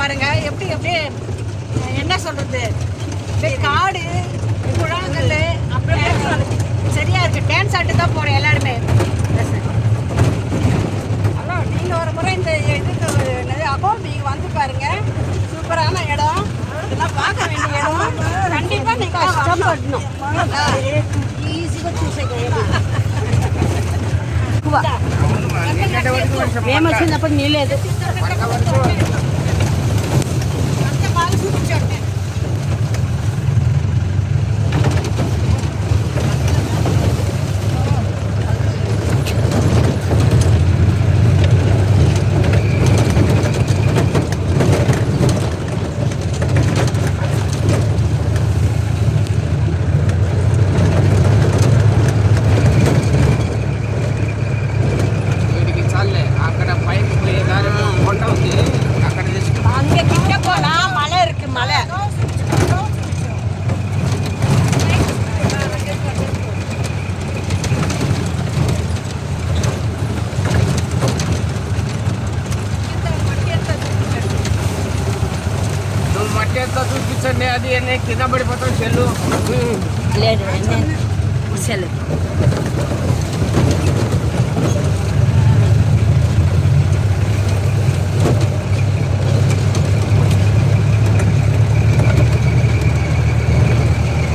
பாருங்க எப்படி எப்படி என்ன சொல்றது, காடு குழாங்கல் அப்படியே சரியா இருக்கு. டான்ஸ் ஆட்டு தான் போறோம் எல்லாருமே. ஹலோ, நீங்க ஒரு முறை இந்த இதுக்கு அகோபிக்கு வந்து பாருங்க. சூப்பரான இடம், இதெல்லாம் பார்க்க வேண்டிய இடம். கண்டிப்பா நீங்க கஷ்டப்படணும். ஈஸியாக చూసేయండి. మేము వచ్చినప్పుడు నీలేదు. అంత బాగా చూపించండి. చూపించండి. అది కింద పడిపోతాం చెల్లు లేదు సెల్.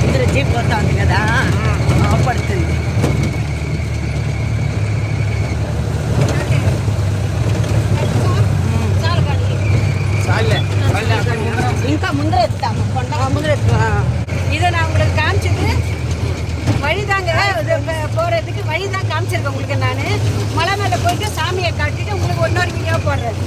ఇందులో జీప్ పోతా ఉంది కదా, పడుతుంది. ఇంకా ముందర எத்தாம ముందర இதை நான் உங்களுக்கு காமிச்சது வழிதாங்க. போகிறதுக்கு வழிதான் காமிச்சிருக்கேன் உங்களுக்கு. நான் மலை மேலே போயிட்டு சாமியை காட்டிட்டு உங்களுக்கு இன்னொரு வீடியோ போடுறேன்.